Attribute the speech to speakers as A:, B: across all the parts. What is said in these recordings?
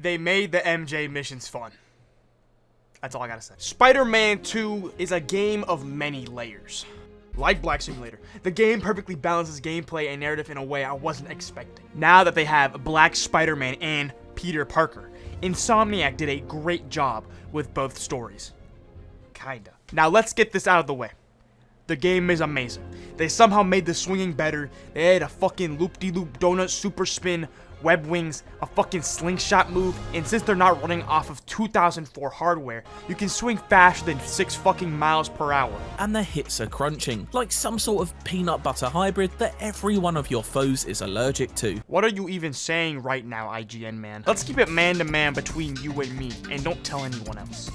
A: they made the MJ missions fun. That's all I gotta say. Spider-Man 2 is a game of many layers. Like Black Simulator, the game perfectly balances gameplay and narrative in a way I wasn't expecting. Now that they have Black Spider-Man and Peter Parker, Insomniac did a great job with both stories. Kinda. Now let's get this out of the way. The game is amazing. They somehow made the swinging better. They had a fucking loop-de-loop donut super spin, web wings, a fucking slingshot move, and since they're not running off of 2004 hardware, you can swing faster than 6 fucking miles per hour.
B: And the hits are crunching, like some sort of peanut butter hybrid that every one of your foes is allergic to.
A: What are you even saying right now, IGN man? Let's keep it man to man between you and me, and don't tell anyone else.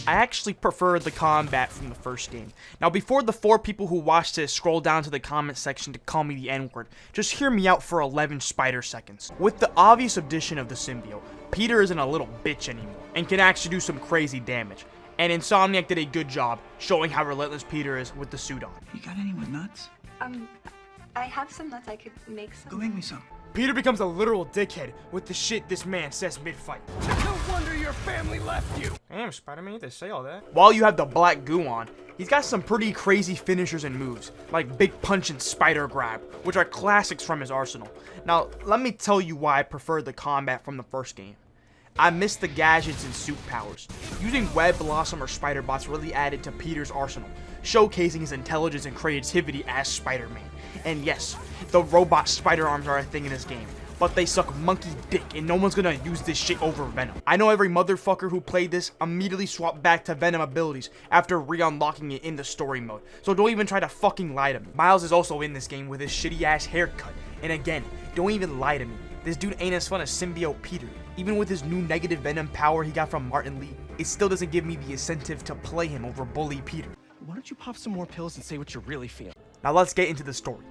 A: I actually prefer the combat from the first game. Now, before the 4 people who watched this scroll down to the comment section to call me the N-word, just hear me out for 11 spider seconds. With the obvious addition of the symbiote, Peter isn't a little bitch anymore, and can actually do some crazy damage. And Insomniac did a good job showing how relentless Peter is with the suit on.
C: You got any with nuts?
D: I have some nuts. I could make some.
C: Go make me some.
A: Peter becomes a literal dickhead with the shit this man says mid-fight.
E: No wonder your family left you.
A: Damn, Spider-Man, you have to say all that. While you have the black goo on, he's got some pretty crazy finishers and moves, like Big Punch and Spider Grab, which are classics from his arsenal. Now, let me tell you why I prefer the combat from the first game. I miss the gadgets and suit powers. Using Web, Blossom, or Spider Bots really added to Peter's arsenal, showcasing his intelligence and creativity as Spider-Man. And yes, the robot spider arms are a thing in this game, but they suck monkey dick and no one's gonna use this shit over Venom. I know every motherfucker who played this immediately swapped back to Venom abilities after re-unlocking it in the story mode, so don't even try to fucking lie to me. Miles is also in this game with his shitty ass haircut, and again, don't even lie to me. This dude ain't as fun as Symbiote Peter. Even with his new negative Venom power he got from Martin Lee, it still doesn't give me the incentive to play him over Bully Peter.
E: Why don't you pop some more pills and say what you're really feeling?
A: Now let's get into the story,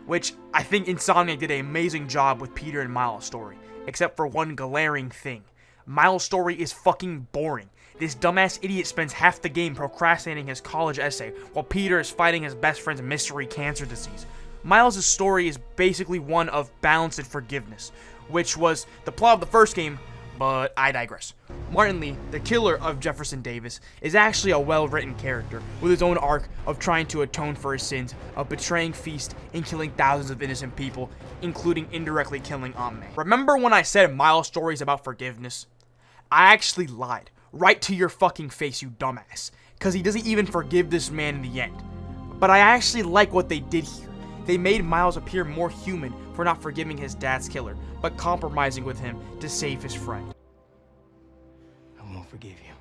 A: which I think Insomniac did an amazing job with Peter and Miles' story, except for one glaring thing. Miles' story is fucking boring. This dumbass idiot spends half the game procrastinating his college essay while Peter is fighting his best friend's mystery cancer disease. Miles' story is basically one of balance and forgiveness, which was the plot of the first game, but I digress. Martin Lee, the killer of Jefferson Davis, is actually a well-written character with his own arc of trying to atone for his sins of betraying Feast and killing thousands of innocent people, including indirectly killing Aunt May. Remember when I said Miles' story is about forgiveness? I actually lied. Right to your fucking face, you dumbass. Because he doesn't even forgive this man in the end. But I actually like what they did here. They made Miles appear more human for not forgiving his dad's killer, but compromising with him to save his friend.
E: I won't forgive you.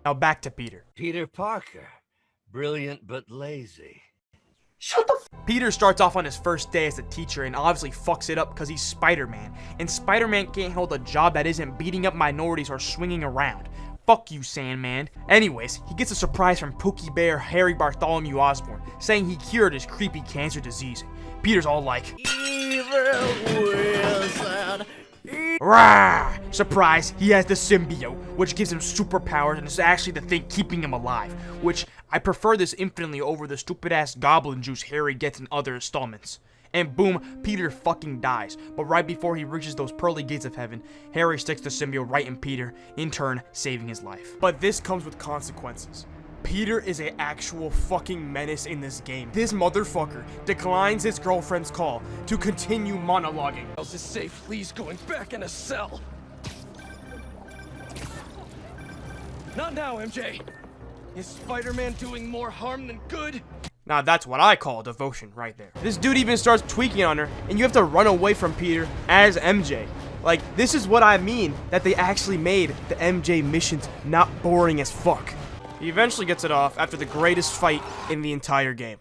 A: Now back to Peter.
F: Peter Parker. Brilliant but lazy.
A: Peter starts off on his first day as a teacher and obviously fucks it up because he's Spider-Man. And Spider-Man can't hold a job that isn't beating up minorities or swinging around. Fuck you, Sandman. Anyways, he gets a surprise from Pookie Bear Harry Bartholomew Osborn, saying he cured his creepy cancer disease. Peter's all like,
B: Evil wizard.
A: rah! Surprise, he has the symbiote, which gives him superpowers and is actually the thing keeping him alive, which I prefer this infinitely over the stupid ass goblin juice Harry gets in other installments. And boom, Peter fucking dies. But right before he reaches those pearly gates of heaven, Harry sticks the symbiote right in Peter, in turn saving his life. But this comes with consequences. Peter is an actual fucking menace in this game. This motherfucker declines his girlfriend's call to continue monologuing.
E: Miles is safe. Lee's going back in a cell. Not now, MJ. Is Spider-Man doing more harm than good?
A: Now that's what I call devotion right there. This dude even starts tweaking on her, and you have to run away from Peter as MJ. Like, this is what I mean that they actually made the MJ missions not boring as fuck. He eventually gets it off after the greatest fight in the entire game.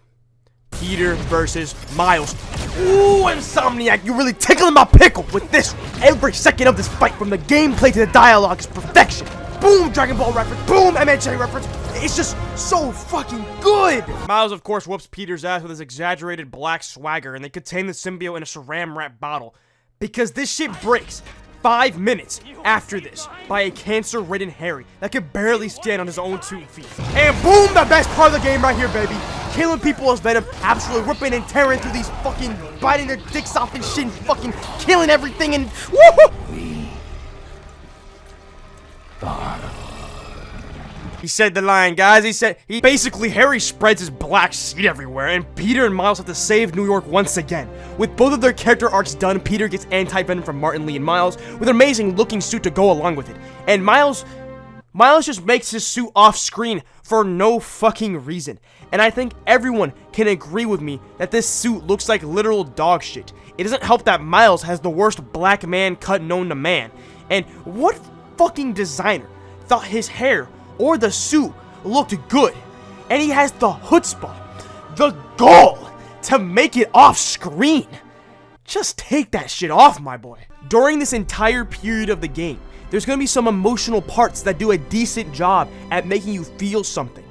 A: Peter versus Miles. Ooh, Insomniac, you really tickling my pickle with this. Every second of this fight, from the gameplay to the dialogue, is perfection. Boom, Dragon Ball reference. Boom, MHA reference. It's just so fucking good. Miles, of course, whoops Peter's ass with his exaggerated black swagger, and they contain the symbiote in a saran wrap bottle. Because this shit breaks 5 minutes after this by a cancer-ridden Harry that could barely stand on his own 2 feet. And boom, the best part of the game right here, baby. killing people as Venom, absolutely ripping and tearing through these fucking, biting their dicks off and shit, and fucking killing everything, and woohoo! He said the line, guys. He basically, Harry spreads his black seed everywhere, and Peter and Miles have to save New York once again. With both of their character arcs done, Peter gets anti-venom from Martin Lee and Miles, with an amazing looking suit to go along with it. And Miles just makes his suit off screen for no fucking reason. And I think everyone can agree with me that this suit looks like literal dog shit. It doesn't help that Miles has the worst black man cut known to man. And what fucking designer thought his hair or the suit looked good? And he has the chutzpah, the gall, to make it off screen. Just take that shit off, my boy. During this entire period of the game, there's gonna be some emotional parts that do a decent job at making you feel something,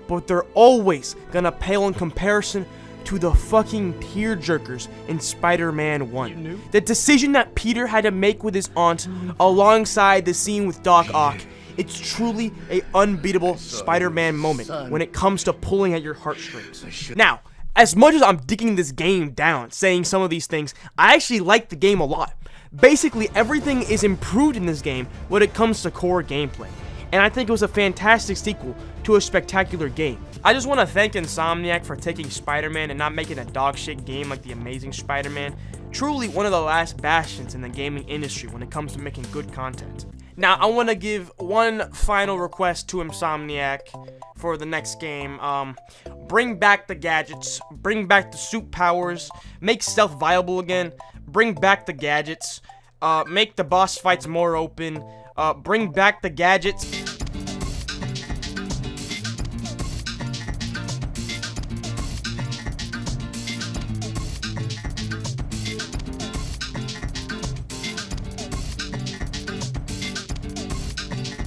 A: but they're always gonna pale in comparison to the fucking tearjerkers in Spider-Man 1. The decision that Peter had to make with his aunt alongside the scene with Doc Ock, it's truly a unbeatable Spider-Man moment when it comes to pulling at your heartstrings. Now, as much as I'm digging this game down, saying some of these things, I actually like the game a lot. Basically, everything is improved in this game when it comes to core gameplay, and I think it was a fantastic sequel to a spectacular game. I just want to thank Insomniac for taking Spider-Man and not making a dog shit game like The Amazing Spider-Man. Truly one of the last bastions in the gaming industry when it comes to making good content. Now, I want to give one final request to Insomniac for the next game. Bring back the gadgets, bring back the suit powers, make stealth viable again, bring back the gadgets, make the boss fights more open, bring back the gadgets,